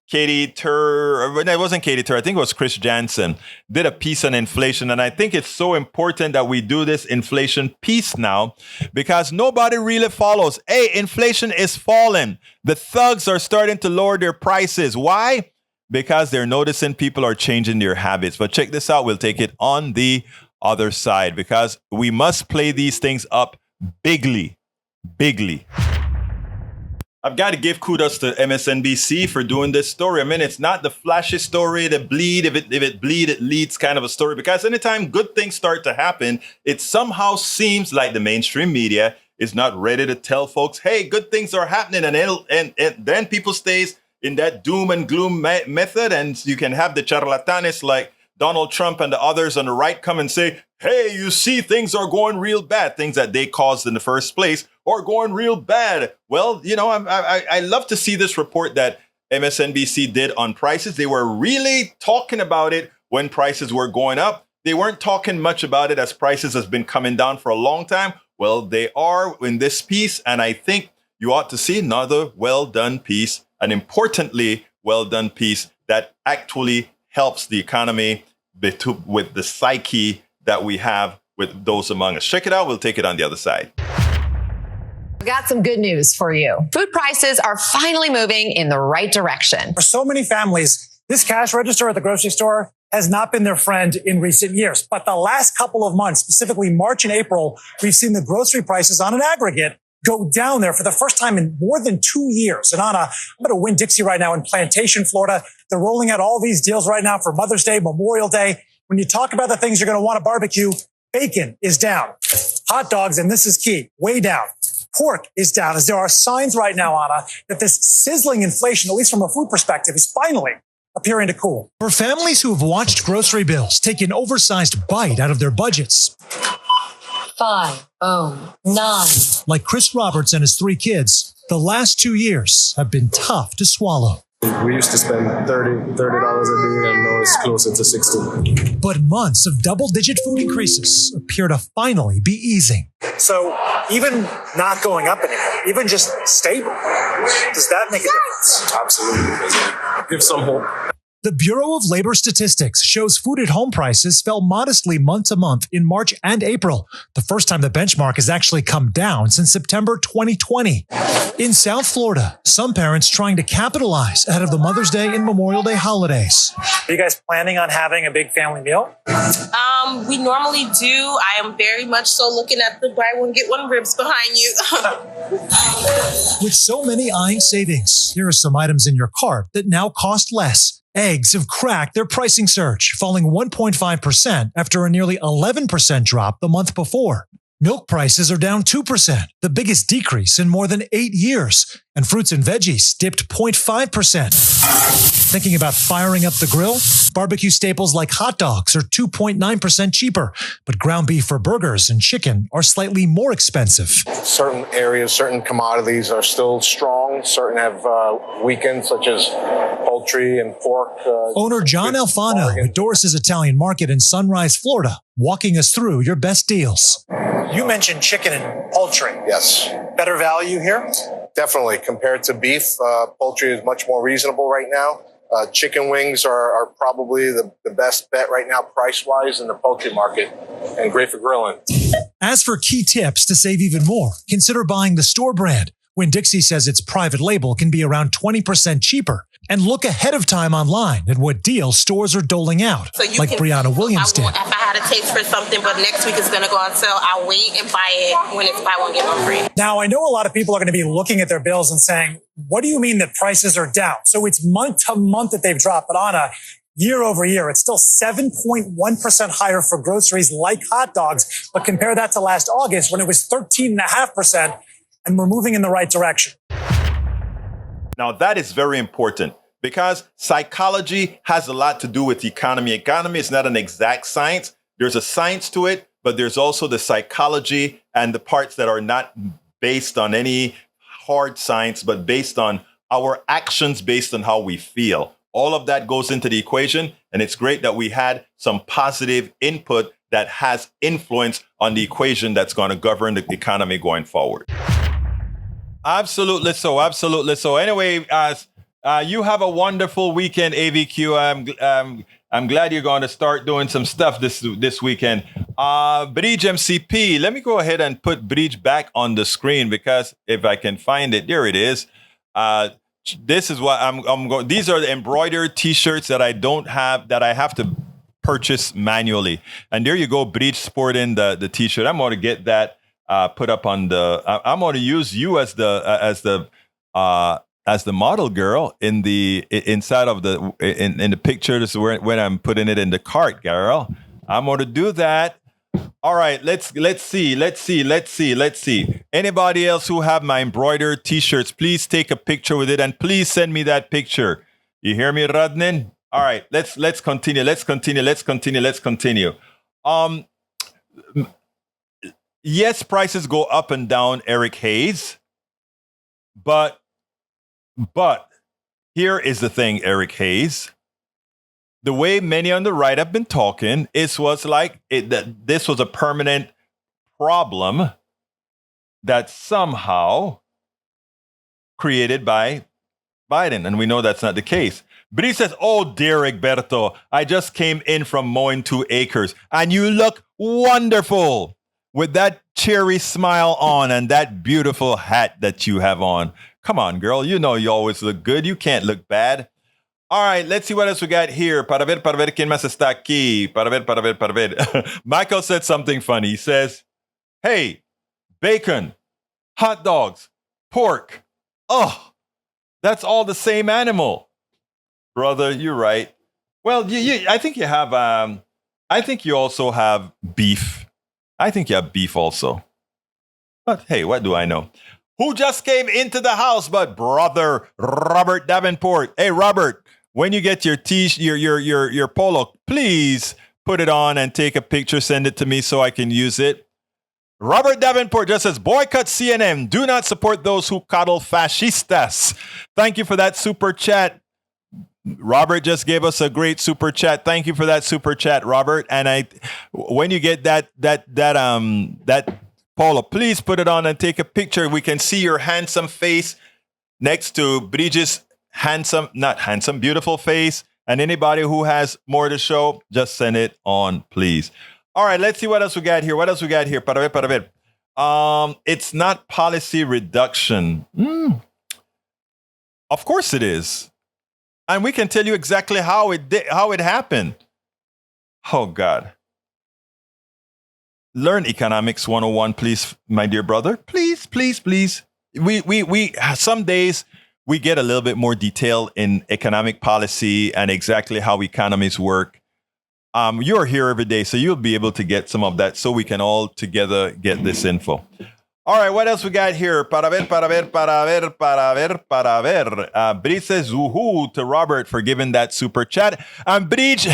[SPEAKER 1] Katy Tur, no, it wasn't Katy Tur, I think it was Chris Jansen, did a piece on inflation. And I think it's so important that we do this inflation piece now because nobody really follows. Hey, inflation is falling. The thugs are starting to lower their prices. Why? Because they're noticing people are changing their habits. But check this out. We'll take it on the other side because we must play these things up bigly. I've got to give kudos to MSNBC for doing this story. I mean, it's not the flashy story, the bleed. If it bleed, it leads kind of a story. Because anytime good things start to happen, it somehow seems like the mainstream media is not ready to tell folks, hey, good things are happening. And then people stays in that doom and gloom method. And you can have the charlatanes like Donald Trump and the others on the right come and say, hey, you see, things are going real bad. Things that they caused in the first place are going real bad. Well, you know, I love to see this report that MSNBC did on prices. They were really talking about it when prices were going up. They weren't talking much about it as prices has been coming down for a long time. Well, they are in this piece. And I think you ought to see another well-done piece, an importantly well-done piece that actually helps the economy with the psyche that we have with those among us. Check it out. We'll take it on the other side.
[SPEAKER 2] Got some good news for you. Food prices are finally moving in the right direction.
[SPEAKER 3] For so many families, this cash register at the grocery store has not been their friend in recent years. But the last couple of months, specifically March and April, we've seen the grocery prices on an aggregate go down there for the first time in more than 2 years. And Anna, I'm going to Winn-Dixie right now in Plantation, Florida. They're rolling out all these deals right now for Mother's Day, Memorial Day. When you talk about the things you're going to want to barbecue, bacon is down. Hot dogs, and this is key, way down. Pork is down, as there are signs right now, Anna, that this sizzling inflation, at least from a food perspective, is finally appearing to cool.
[SPEAKER 4] For families who have watched grocery bills take an oversized bite out of their budgets,
[SPEAKER 5] 5, 9.
[SPEAKER 4] like Chris Roberts and his 3 kids, the last 2 years have been tough to swallow.
[SPEAKER 6] We used to spend $30 a day, and now it's closer to 60.
[SPEAKER 4] But months of double-digit food increases appear to finally be easing.
[SPEAKER 3] So even not going up anymore, even just stable, does that make a difference?
[SPEAKER 6] Absolutely. Give some hope.
[SPEAKER 4] The Bureau of Labor Statistics shows food at home prices fell modestly month to month in March and April, the first time the benchmark has actually come down since September 2020. In South Florida, some parents trying to capitalize ahead of the Mother's Day and Memorial Day holidays.
[SPEAKER 3] Are you guys planning on having a big family meal?
[SPEAKER 7] We normally do. I am very much so looking at the buy one, get one ribs behind you.
[SPEAKER 4] With so many eyeing savings, here are some items in your cart that now cost less. Eggs have cracked their pricing surge, falling 1.5% after a nearly 11% drop the month before. Milk prices are down 2%, the biggest decrease in more than 8 years, and fruits and veggies dipped 0.5%. Thinking about firing up the grill? Barbecue staples like hot dogs are 2.9% cheaper, but ground beef for burgers and chicken are slightly more expensive.
[SPEAKER 8] Certain areas, certain commodities are still strong. Certain have weakened, such as poultry and pork.
[SPEAKER 4] Owner John Alfano at Doris's Italian Market in Sunrise, Florida, walking us through your best deals.
[SPEAKER 3] You mentioned chicken and poultry.
[SPEAKER 8] Yes.
[SPEAKER 3] Better value here?
[SPEAKER 8] definitely. Compared to beef, poultry is much more reasonable right now. Chicken wings are probably the best bet right now, price-wise, in the poultry market, and great for grilling.
[SPEAKER 4] As for key tips to save even more, consider buying the store brand. Winn-Dixie says its private label can be around 20% cheaper. And look ahead of time online at what deals stores are doling out,
[SPEAKER 7] So you
[SPEAKER 4] like
[SPEAKER 7] can-
[SPEAKER 4] Brianna Williams did.
[SPEAKER 7] If I had a taste for something, but next week it's going to go on sale, I'll wait and buy it when it's buy one, get one free.
[SPEAKER 9] Now, I know a lot of people are going to be looking at their bills and saying, what do you mean that prices are down? So it's month to month that they've dropped. But Anna, year over year, it's still 7.1% higher for groceries like hot dogs. But compare that to last August when it was 13.5%, and we're moving in the right direction.
[SPEAKER 1] Now, that is very important because psychology has a lot to do with the economy. Economy is not an exact science. There's a science to it, but there's also the psychology and the parts that are not based on any hard science, but based on our actions, based on how we feel. All of that goes into the equation, and it's great that we had some positive input that has influence on the equation that's going to govern the economy going forward. Absolutely so. Absolutely so. Anyway, you have a wonderful weekend, AVQ. I'm glad you're going to start doing some stuff this weekend. Bridge MCP. Let me go ahead and put Bridge back on the screen because if I can find it, there it is. This is what I'm going. These are the embroidered T-shirts that I don't have, that I have to purchase manually. And there you go, Bridge sporting the T-shirt. I'm going to get that put up on the. I'm going to use you as the model girl in the inside of the in the picture. This is when I'm putting it in the cart, girl. I'm going to do that. All right, let's see. Anybody else who have my embroidered T-shirts, please take a picture with it and please send me that picture. You hear me, Radnin? All right, let's continue. Yes, prices go up and down, Eric Hayes. But here is the thing, Eric Hayes. The way many on the right have been talking, this was a permanent problem that somehow created by Biden, and we know that's not the case. But he says, "Oh, dear Egberto, I just came in from mowing 2 acres, and you look wonderful with that cherry smile on and that beautiful hat that you have on. Come on, girl, you know you always look good. You can't look bad." All right, let's see what else we got here. Para ver quién más está aquí. Para ver. Michael said something funny. He says, "Hey, bacon, hot dogs, pork. Oh, that's all the same animal." Brother, you're right. Well, I think you have. I think you also have beef. I think you have beef also. But hey, what do I know? Who just came into the house but brother Robert Davenport? Hey, Robert, when you get your your polo, please put it on and take a picture. Send it to me so I can use it. Robert Davenport just says, "Boycott CNN. Do not support those who coddle fascistas." Thank you for that super chat. Robert just gave us a great super chat. Thank you for that super chat, Robert. And when you get that polo, please put it on and take a picture. We can see your handsome face next to Bridget's beautiful face. And anybody who has more to show, just send it on, please. All right, let's see what else we got here. Para ver. It's not policy reduction. Of course it is. And we can tell you exactly how it happened. Oh, God. Learn Economics 101, please, my dear brother. Please. We some days we get a little bit more detail in economic policy and exactly how economies work. You're here every day, so you'll be able to get some of that so we can all together get this info. All right, what else we got here? Para ver. Bridge says, "Woohoo" to Robert for giving that super chat. And Bridge,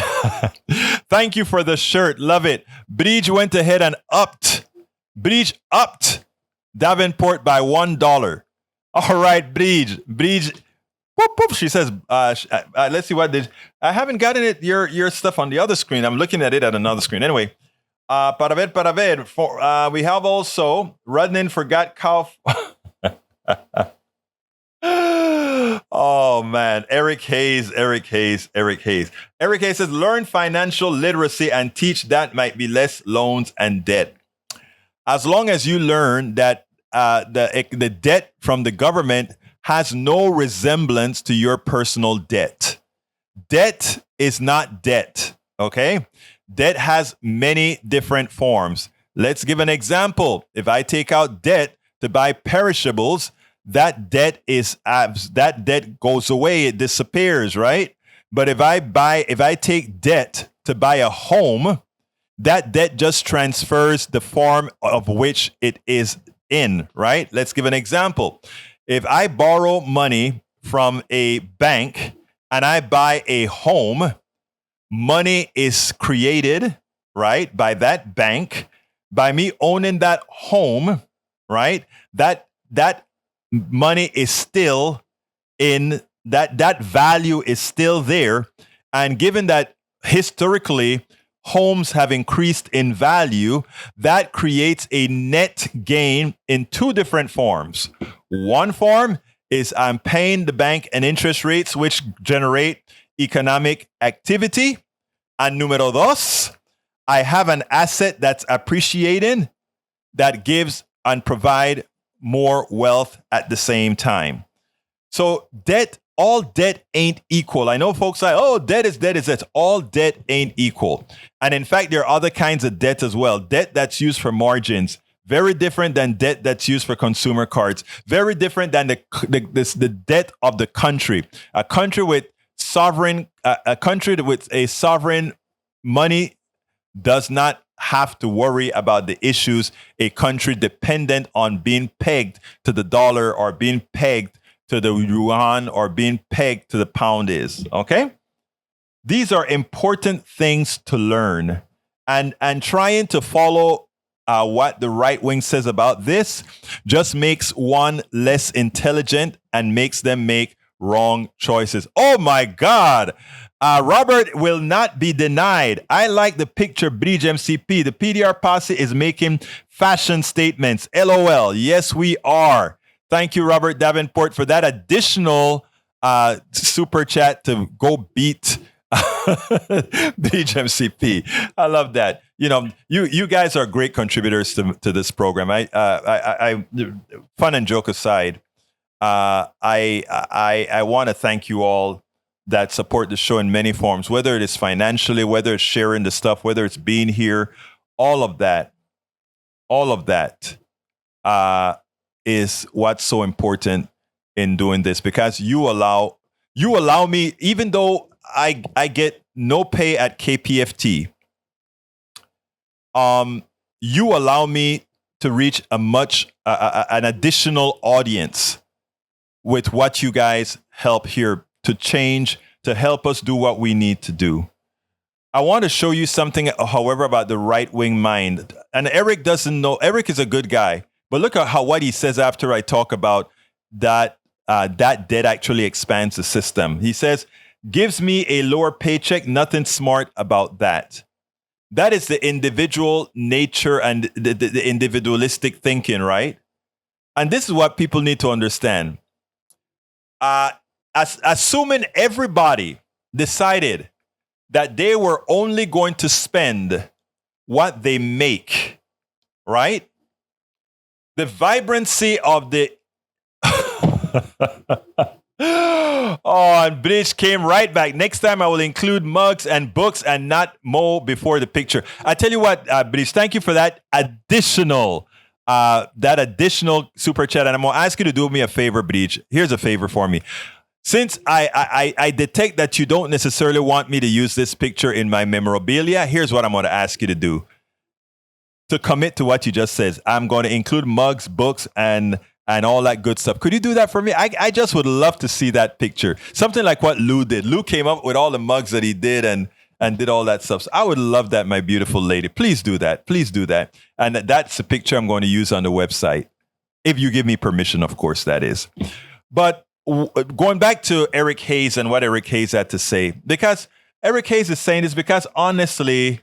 [SPEAKER 1] thank you for the shirt. Love it. Bridge went ahead and upped Davenport by $1. All right, Bridge. Whoop. She says, let's see what I haven't gotten it. Your stuff on the other screen. I'm looking at it at another screen. Anyway. Para ver. We have also Rudnin forgot cow. Oh man, Eric Hayes. Eric Hayes says, learn financial literacy and teach that might be less loans and debt. As long as you learn that the debt from the government has no resemblance to your personal debt. Debt is not debt, okay? Debt has many different forms. Let's give an example. If I take out debt to buy perishables, that debt goes away, it disappears, right? But if I take debt to buy a home, that debt just transfers the form of which it is in, right? Let's give an example. If I borrow money from a bank and I buy a home, money is created, right, by that bank, by me owning that home, right? That money is still in that value is still there. And given that historically homes have increased in value, that creates a net gain in two different forms. One form is I'm paying the bank an interest rates which generate economic activity. And número dos, I have an asset that's appreciating that gives and provide more wealth at the same time. So all debt ain't equal. I know folks say, oh, debt is debt. All debt ain't equal. And in fact, there are other kinds of debt as well. Debt that's used for margins, very different than debt that's used for consumer cards, very different than the debt of the country. A country with a sovereign money does not have to worry about the issues a country dependent on being pegged to the dollar or being pegged to the yuan or being pegged to the pound is, okay? These are important things to learn. And trying to follow what the right wing says about this just makes one less intelligent and makes them make wrong choices. Oh my God. Robert will not be denied. I like the picture, Bridge MCP. The PDR posse is making fashion statements. LOL. Yes, we are. Thank you, Robert Davenport, for that additional super chat to go beat BHMCP. I love that. You know, you guys are great contributors to this program. I fun and joke aside, I want to thank you all that support the show in many forms, whether it is financially, whether it's sharing the stuff, whether it's being here, all of that is what's so important in doing this, because you allow me, even though I get no pay at KPFT, you allow me to reach an additional audience with what you guys help here to change, to help us do what we need to do. I want to show you something, however, about the right-wing mind. And Eric doesn't know. Eric is a good guy. But look at what he says after I talk about that debt actually expands the system. He says, gives me a lower paycheck, nothing smart about that. That is the individual nature and the individualistic thinking, right? And this is what people need to understand. Assuming everybody decided that they were only going to spend what they make, right? The vibrancy of the oh, and Bridge came right back. Next time I will include mugs and books and not Mo before the picture. I tell you what, Bridge, thank you for that additional super chat. And I'm going to ask you to do me a favor, Bridge. Here's a favor for me. Since I detect that you don't necessarily want me to use this picture in my memorabilia, here's what I'm going to ask you to do. To commit to what you just said, I'm going to include mugs, books, and all that good stuff. Could you do that for me? I just would love to see that picture. Something like what Lou did. Lou came up with all the mugs that he did and did all that stuff. So I would love that, my beautiful lady. Please do that. Please do that. And that's the picture I'm going to use on the website. If you give me permission, of course, that is. But going back to Eric Hayes and what Eric Hayes had to say, because Eric Hayes is saying this because honestly,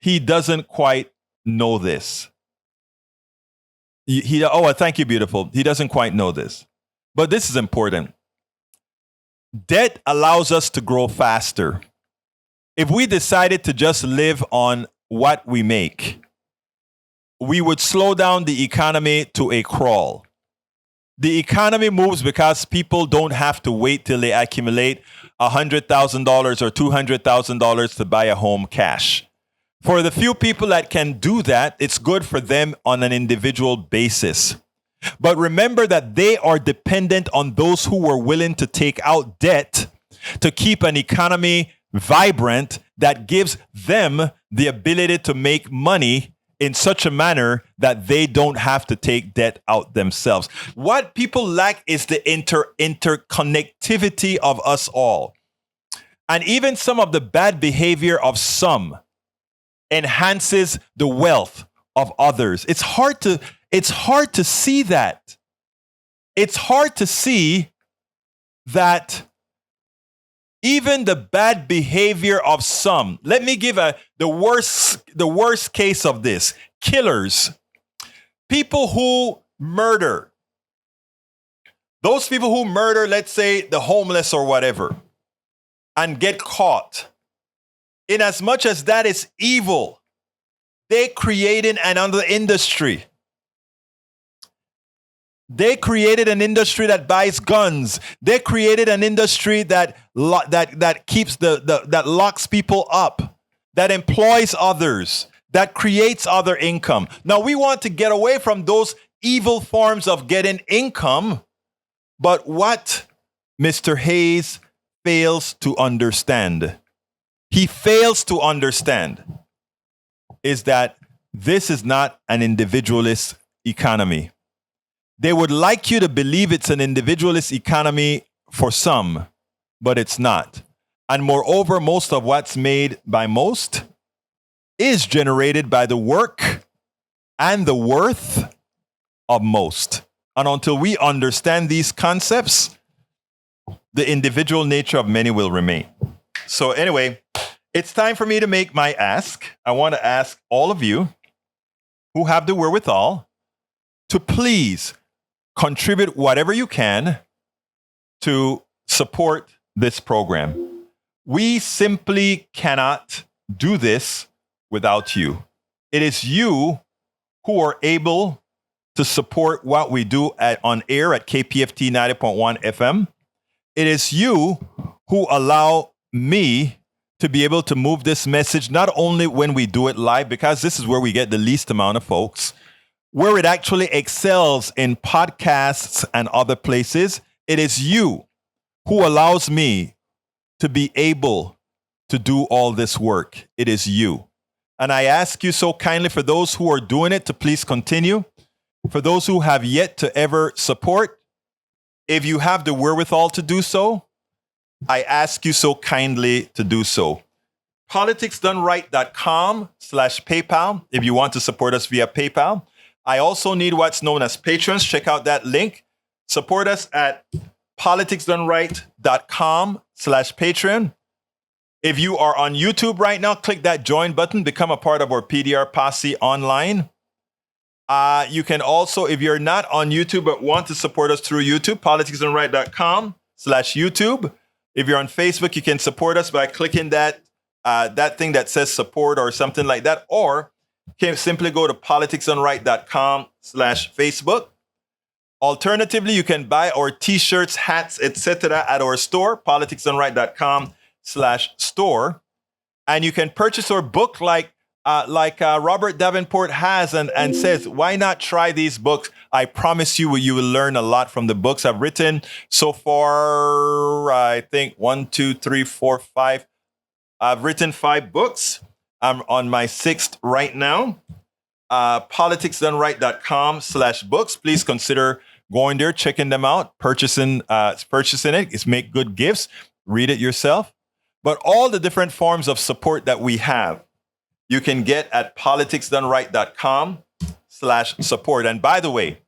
[SPEAKER 1] he doesn't quite know this. Thank you, beautiful. He doesn't quite know this. But this is important. Debt allows us to grow faster. If we decided to just live on what we make, we would slow down the economy to a crawl. The economy moves because people don't have to wait till they accumulate $100,000 or $200,000 to buy a home cash. For the few people that can do that, it's good for them on an individual basis. But remember that they are dependent on those who were willing to take out debt to keep an economy vibrant that gives them the ability to make money in such a manner that they don't have to take debt out themselves. What people lack is the interconnectivity of us all. And even some of the bad behavior of some enhances the wealth of others. It's hard to see that. It's hard to see that even the bad behavior of some. Let me give the worst case of this. Killers. People who murder. Those people who murder, let's say, the homeless or whatever, and get caught. In as much as that is evil, they created another industry. They created an industry that buys guns. They created an industry that keeps that locks people up, that employs others, that creates other income. Now we want to get away from those evil forms of getting income, but what Mr. Hayes fails to understand, he fails to understand, is that this is not an individualist economy. They would like you to believe it's an individualist economy for some, but it's not. And moreover, most of what's made by most is generated by the work and the worth of most. And until we understand these concepts, the individual nature of many will remain. So anyway, it's time for me to make my ask. I want to ask all of you who have the wherewithal to please contribute whatever you can to support this program. We simply cannot do this without you. It is you who are able to support what we do on air at KPFT 90.1 FM. It is you who allow me to be able to move this message, not only when we do it live, because this is where we get the least amount of folks, where it actually excels in podcasts and other places. It is you who allows me to be able to do all this work. It is you. And I ask you so kindly, for those who are doing it, to please continue. For those who have yet to ever support, if you have the wherewithal to do so, I ask you so kindly to do so. politicsdoneright.com/PayPal if you want to support us via PayPal. I also need what's known as patrons. Check out that link. Support us at politicsdoneright.com/Patreon. If you are on YouTube right now, click that join button, become a part of our PDR Posse online. You can also, if you're not on YouTube but want to support us through YouTube, politicsdoneright.com/YouTube. If you're on Facebook, you can support us by clicking that thing that says support or something like that, or you can simply go to politicsdoneright.com/Facebook. Alternatively, you can buy our t-shirts, hats, etc. at our store, politicsdoneright.com/store. And you can purchase our book like Robert Davenport has and says, why not try these books? I promise you will learn a lot from the books I've written so far. I think 1, 2, 3, 4, 5. I've written 5 books. I'm on my 6th right now. politicsdoneright.com/books. Please consider going there, checking them out, purchasing it. It's make good gifts. Read it yourself. But all the different forms of support that we have, you can get at politicsdoneright.com/support. And by the way,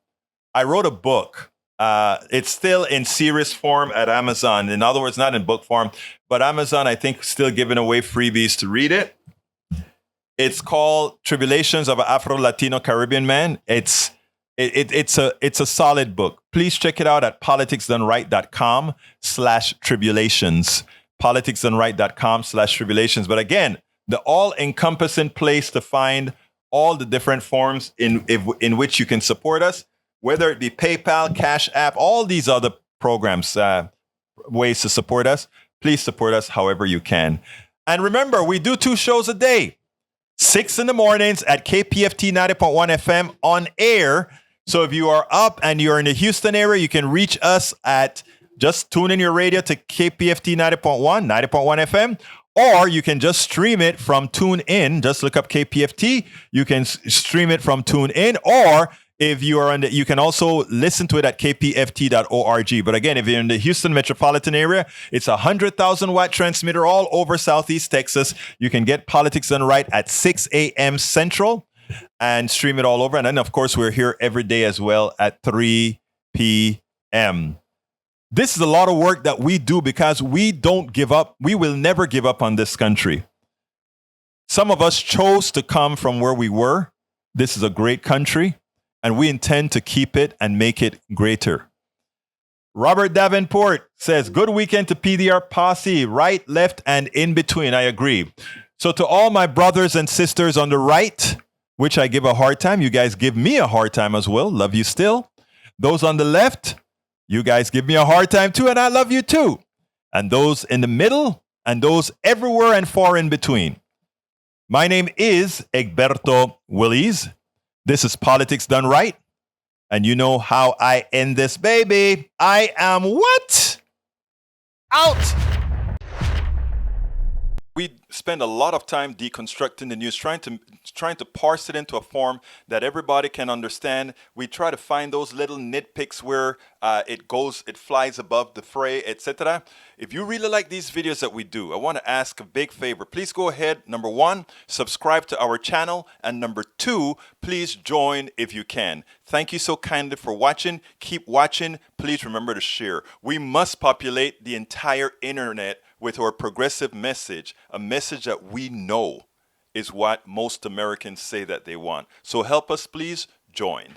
[SPEAKER 1] I wrote a book. It's still in series form at Amazon. In other words, not in book form, but Amazon, I think, still giving away freebies to read it. It's called Tribulations of an Afro-Latino Caribbean Man. It's a solid book. please check it out at politicsdoneright.com/tribulations. politicsdoneright.com/tribulations. But again, the all-encompassing place to find all the different forms in which you can support us, whether it be PayPal, Cash App, all these other programs, ways to support us. Please support us however you can. And remember, we do 2 shows a day. 6 in the mornings at KPFT 90.1 FM on air. So if you are up and you're in the Houston area, you can reach us at just tune in your radio to KPFT 90.1 FM, or you can just stream it from TuneIn. Just look up KPFT. You can stream it from TuneIn, or if you are you can also listen to it at kpft.org. But again, if you're in the Houston metropolitan area, it's a 100,000 watt transmitter all over Southeast Texas. You can get Politics Done Right at 6 a.m. Central and stream it all over. And then, of course, we're here every day as well at 3 p.m. This is a lot of work that we do because we don't give up. We will never give up on this country. Some of us chose to come from where we were. This is a great country, and we intend to keep it and make it greater. Robert Davenport says, good weekend to PDR posse, right, left, and in between. I agree. So to all my brothers and sisters on the right, which I give a hard time, you guys give me a hard time as well. Love you still. Those on the left, you guys give me a hard time too, and I love you too. And those in the middle, and those everywhere and far in between. My name is Egberto Willies. This is Politics Done Right. And you know how I end this, baby. I am what? Out! We spend a lot of time deconstructing the news, trying to parse it into a form that everybody can understand. We try to find those little nitpicks where it flies above the fray, etc. If you really like these videos that we do, I want to ask a big favor. Please go ahead. Number 1, subscribe to our channel. And number 2, please join if you can. Thank you so kindly for watching. Keep watching. Please remember to share. We must populate the entire internet with our progressive message, a message that we know is what most Americans say that they want. So help us, please join.